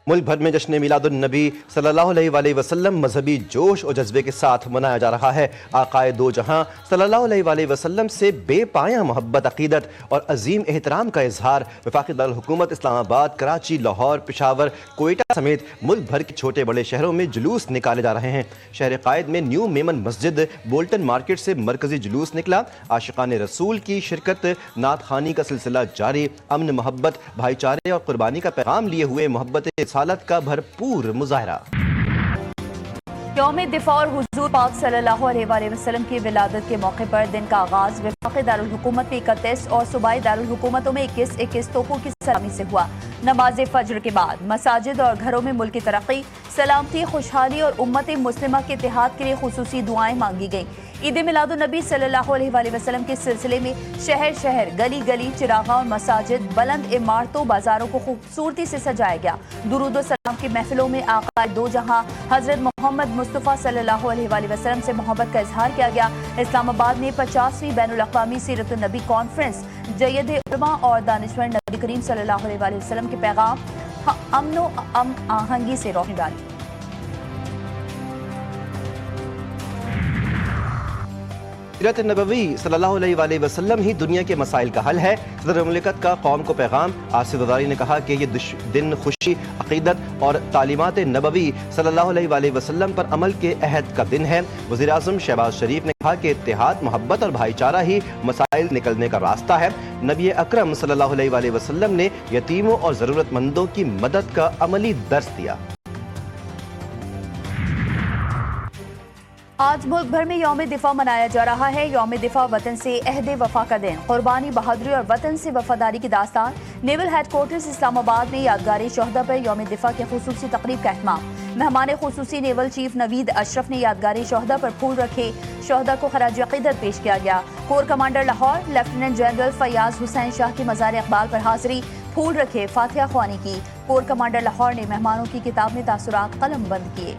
ملک بھر میں جشن میلاد النبی صلی اللہ علیہ وسلم مذہبی جوش و جذبے کے ساتھ منایا جا رہا ہے۔ آقائے دو جہاں صلی اللہ علیہ وسلم سے بے پایاں محبت، عقیدت اور عظیم احترام کا اظہار وفاقی دارالحکومت اسلام آباد، کراچی، لاہور، پشاور، کوئٹہ سمیت ملک بھر کے چھوٹے بڑے شہروں میں جلوس نکالے جا رہے ہیں۔ شہر قائد میں نیو میمن مسجد، بولٹن مارکیٹ سے مرکزی جلوس نکلا۔ عاشقان رسول کی شرکت، نعت خوانی کا سلسلہ جاری، امن، محبت، بھائی چارے اور قربانی کا پیغام لیے ہوئے محبت رسالت کا بھرپور مظاہرہ۔ یوم دفاع اور حضور پاک صلی اللہ علیہ وآلہ وسلم کی ولادت کے موقع پر دن کا آغاز وفاقی دارالحکومت میں 31 اور صوبائی دارالحکومتوں میں 21 توپوں کی سلامی سے ہوا۔ نماز فجر کے بعد مساجد اور گھروں میں ملک کی ترقی، سلامتی، خوشحالی اور امت مسلمہ کے اتحاد کے لیے خصوصی دعائیں مانگی گئیں۔ عید میلاد النبی صلی اللہ علیہ وآلہ وسلم کے سلسلے میں شہر شہر، گلی گلی، چراغاں اور مساجد، بلند عمارتوں، بازاروں کو خوبصورتی سے سجایا گیا۔ درود و سلام کی محفلوں میں آقا دو جہاں حضرت محمد مصطفیٰ صلی اللہ علیہ وآلہ وسلم سے محبت کا اظہار کیا گیا۔ اسلام آباد میں 50ویں بین الاقوامی سیرت النبی کانفرنس جید علماء اور دانشور نبی کریم صلی اللہ علیہ وآلہ وسلم کے پیغام امن و آہنگی سے روشنی ڈالی۔ سیرت نبوی صلی اللہ علیہ وآلہ وسلم ہی دنیا کے مسائل کا حل ہے۔ صدر مملکت کا قوم کو پیغام۔ آصف زرداری نے کہا کہ یہ دن خوشی، عقیدت اور تعلیمات نبوی صلی اللہ علیہ وآلہ وسلم پر عمل کے عہد کا دن ہے۔ وزیر اعظم شہباز شریف نے کہا کہ اتحاد، محبت اور بھائی چارہ ہی مسائل نکلنے کا راستہ ہے۔ نبی اکرم صلی اللہ علیہ وآلہ وسلم نے یتیموں اور ضرورت مندوں کی مدد کا عملی درس دیا۔ آج ملک بھر میں یوم دفاع منایا جا رہا ہے۔ یوم دفاع وطن سے عہد وفا کا دن، قربانی، بہادری اور وطن سے وفاداری کی داستان۔ نیول ہیڈ کوارٹرز اسلام آباد میں یادگار شہداء پر یوم دفاع کی خصوصی تقریب کا اہتمام۔ مہمان خصوصی نیول چیف نوید اشرف نے یادگار شہداء پر پھول رکھے، شہداء کو خراج عقیدت پیش کیا گیا۔ Corps commander Lahore lieutenant general Fayyaz Hussain Shah کی مزار اقبال پر حاضری، پھول رکھے، فاتحہ خوانی کی۔ کور کمانڈر لاہور نے مہمانوں کی کتاب میں تاثرات قلم بند کیے۔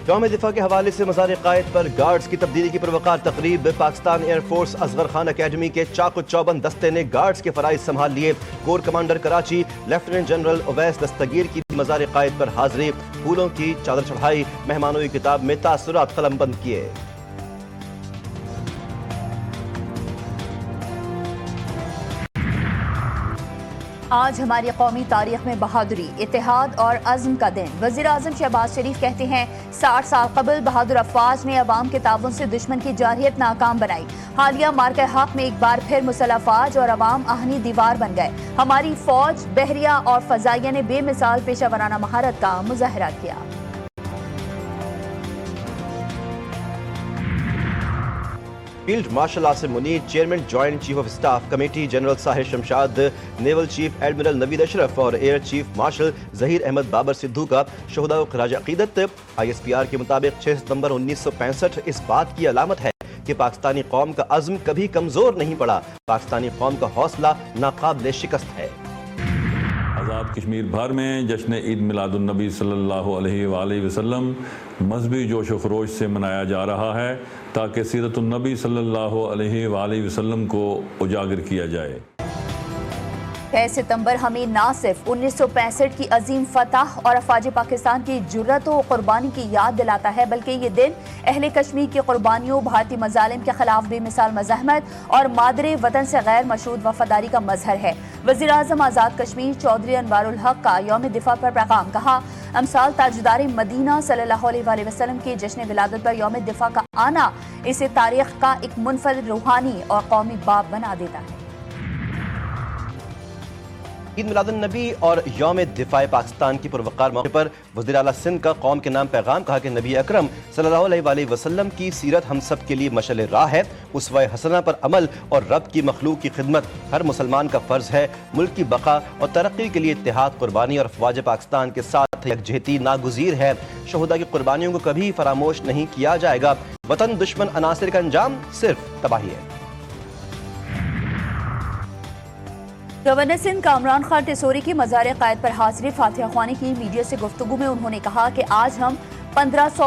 یوم دفاع کے حوالے سے مزار قائد پر گارڈز کی تبدیلی کی پروقار تقریب۔ Pakistan air force Asghar Khan academy کے چاق و چوبند دستے نے گارڈز کے فرائض سنبھال لیے۔ Corps commander Karachi lieutenant general Awais Dastgir کی مزار قائد پر حاضری، پھولوں کی چادر چڑھائی، مہمانوں کی کتاب میں تاثرات قلم بند کیے۔ آج ہماری قومی تاریخ میں بہادری، اتحاد اور عزم کا دن۔ وزیر اعظم شہباز شریف کہتے ہیں 60 سال قبل بہادر افواج نے عوام کے تعاون سے دشمن کی جارحیت ناکام بنائی۔ حالیہ مارکہ حق میں ایک بار پھر مسلح افواج اور عوام آہنی دیوار بن گئے۔ ہماری فوج، بحریہ اور فضائیہ نے بے مثال پیشہ ورانہ مہارت کا مظاہرہ کیا۔ Field marshal Asim Munir, chairman joint chief of staff committee general Sahir Shamshad, naval chief admiral Naveed Ashraf اور air chief marshal Zaheer Ahmed Babar Sidhu کا شہداء کو خراج عقیدت۔ ISPR کے مطابق 6 ستمبر 1965 اس بات کی علامت ہے کہ پاکستانی قوم کا عزم کبھی کمزور نہیں پڑا، پاکستانی قوم کا حوصلہ ناقابل شکست ہے۔ آزاد کشمیر بھر میں جشن عید میلاد النبی صلی اللہ علیہ وآلہ وسلم مذہبی جوش و خروش سے منایا جا رہا ہے تاکہ سیرت النبی صلی اللہ علیہ وآلہ وسلم کو اجاگر کیا جائے۔ 6 ستمبر ہمیں نہ صرف 1965 کی عظیم فتح اور افواج پاکستان کی جرأت و قربانی کی یاد دلاتا ہے، بلکہ یہ دن اہل کشمیر کی قربانیوں، بھارتی مظالم کے خلاف بے مثال مزاحمت اور مادر وطن سے غیر مشروط وفاداری کا مظہر ہے۔ وزیر اعظم آزاد کشمیر چودھری انوار الحق کا یوم دفاع پر پیغام، کہا امثال تاجدار مدینہ صلی اللہ علیہ وآلہ وسلم کے جشن ولادت پر یوم دفاع کا آنا اسے تاریخ کا ایک منفرد روحانی اور قومی باب بنا دیتا ہے۔ عید میلاد النبی اور یوم دفاع پاکستان کی پروقار موقع پر وزیر اعلیٰ سندھ کا قوم کے نام پیغام، کہا کہ نبی اکرم صلی اللہ علیہ وآلہ وسلم کی سیرت ہم سب کے لیے مشعل راہ ہے، اسوہ حسنہ پر عمل اور رب کی مخلوق کی خدمت ہر مسلمان کا فرض ہے۔ ملک کی بقا اور ترقی کے لیے اتحاد، قربانی اور افواج پاکستان کے ساتھ یکجہتی ناگزیر ہے۔ شہداء کی قربانیوں کو کبھی فراموش نہیں کیا جائے گا۔ وطن دشمن عناصر کا انجام صرف تباہی ہے۔ گورنر سندھ کامران خان ٹیسوری کی مزار قائد پر حاضری، فاتحہ خوانی کی۔ میڈیا سے گفتگو میں انہوں نے کہا کہ آج ہم 1500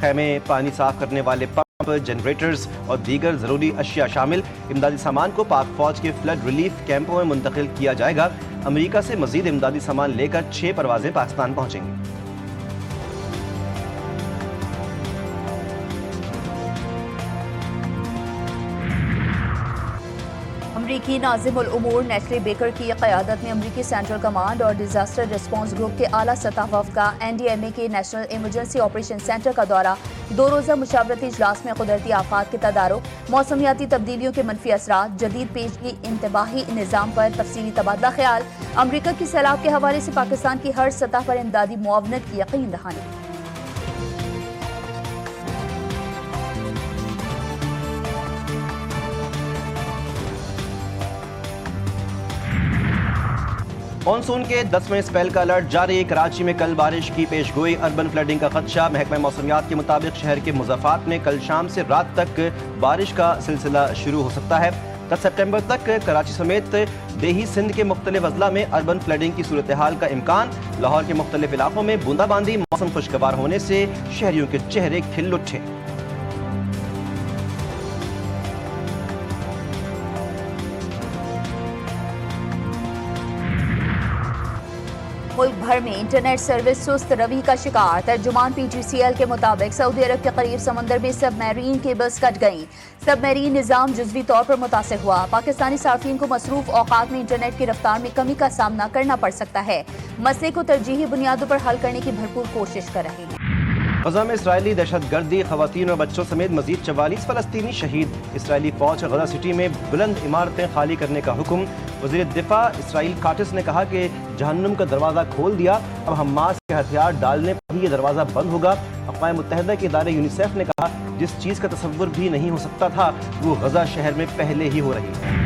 خیمے، پانی صاف کرنے والے پمپ، جنریٹرز اور دیگر ضروری اشیاء شامل امدادی سامان کو پاک فوج کے فلڈ ریلیف کیمپوں میں منتقل کیا جائے گا۔ امریکہ سے مزید امدادی سامان لے کر 6 پروازیں پاکستان پہنچیں گی۔ امریکی ناظم الامور نیسلی بیکر کی قیادت میں امریکی سینٹرل کمانڈ اور ڈیزاسٹر ریسپانس گروپ کے اعلیٰ سطح وفد کا NDMA کے نیشنل ایمرجنسی آپریشن سینٹر کا دورہ۔ 2 روزہ مشاورتی اجلاس میں قدرتی آفات کے تدارک، موسمیاتی تبدیلیوں کے منفی اثرات، جدید پیشگی انتباہی نظام پر تفصیلی تبادلہ خیال، امریکہ کی سیلاب کے حوالے سے پاکستان کی ہر سطح پر امدادی معاونت کی یقین دہانی۔ مانسون کے 10ویں سپیل کا الرٹ جاری، کراچی میں کل بارش کی پیش گوئی، اربن فلڈنگ کا خدشہ۔ محکمہ موسمیات کے مطابق شہر کے مضافات میں کل شام سے رات تک بارش کا سلسلہ شروع ہو سکتا ہے۔ 10 سپٹمبر تک کراچی سمیت دیہی سندھ کے مختلف اضلاع میں اربن فلڈنگ کی صورتحال کا امکان۔ لاہور کے مختلف علاقوں میں بوندا باندی، موسم خوشگوار ہونے سے شہریوں کے چہرے کھل اٹھے۔ ملک بھر میں انٹرنیٹ سروس سست روی کا شکار۔ ترجمان PTCL کے مطابق سعودی عرب کے قریب سمندر میں سب میرین کیبلز کٹ گئیں۔ سب میرین نظام جزوی طور پر متاثر ہوا۔ پاکستانی صارفین کو مصروف اوقات میں انٹرنیٹ کی رفتار میں کمی کا سامنا کرنا پڑ سکتا ہے۔ مسئلے کو ترجیحی بنیادوں پر حل کرنے کی بھرپور کوشش کر رہے ہیں۔ غزہ میں اسرائیلی دہشت گردی، خواتین اور بچوں سمیت مزید 44 فلسطینی شہید۔ اسرائیلی فوج غزہ سٹی میں بلند عمارتیں خالی کرنے کا حکم۔ وزیر دفاع اسرائیل کاٹس نے کہا کہ جہنم کا دروازہ کھول دیا، اب حماس کے ہتھیار ڈالنے پر ہی یہ دروازہ بند ہوگا۔ اقوام متحدہ کے ادارے یونیسیف نے کہا جس چیز کا تصور بھی نہیں ہو سکتا تھا وہ غزہ شہر میں پہلے ہی ہو رہی ہے۔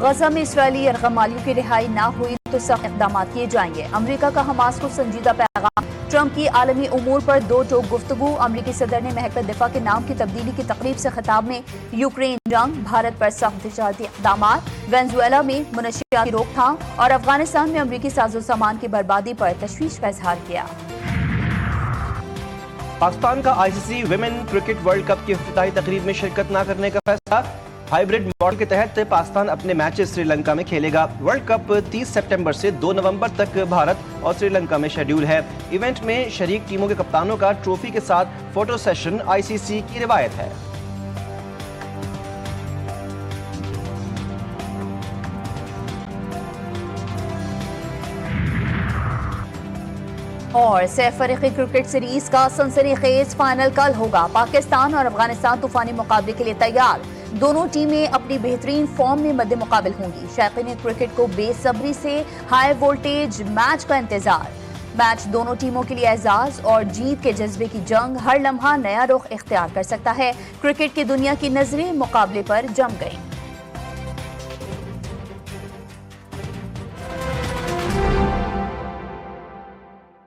غزہ میں اسرائیلی یرغمالیوں کی رہائی نہ ہوئی تو سخت اقدامات کیے جائیں گے۔ امریکہ کا حماس کو سنجیدہ پیغام۔ ٹرمپ کی عالمی امور پر 2 ٹوک گفتگو۔ امریکی صدر نے محکمہ دفاع کے نام کی تبدیلی کی تقریب سے خطاب میں یوکرین جنگ، بھارت پر سخت تجارتی اقدامات، وینزویلا میں منشیات کی روک تھام اور افغانستان میں امریکی ساز و سامان کی بربادی پر تشویش کا اظہار کیا۔ پاکستان کا ICC women cricket world cup کی افتتاحی تقریب میں شرکت نہ کرنے کا فیصلہ۔ ہائیبرڈ ماڈل کے تحت پاکستان اپنے میچز سری لنکا میں کھیلے گا۔ ورلڈ کپ 30 سپٹمبر سے 2 نومبر تک بھارت اور سری لنکا میں شیڈیول ہے۔ ایونٹ میں شریک ٹیموں کے کپتانوں کا ٹرافی کے ساتھ فوٹو سیشن ICC کی روایت ہے۔ اور سیف افریقی کرکٹ سیریز کا سنسنی خیز فائنل کل ہوگا۔ پاکستان اور افغانستان طوفانی مقابلے کے لیے تیار۔ دونوں ٹیمیں اپنی بہترین فارم میں مد مقابل ہوں گی۔ شائقین کرکٹ کو بے صبری سے ہائی وولٹیج میچ کا انتظار۔ میچ دونوں ٹیموں کے لیے اعزاز اور جیت کے جذبے کی جنگ، ہر لمحہ نیا رخ اختیار کر سکتا ہے۔ کرکٹ کی دنیا کی نظریں مقابلے پر جم گئیں۔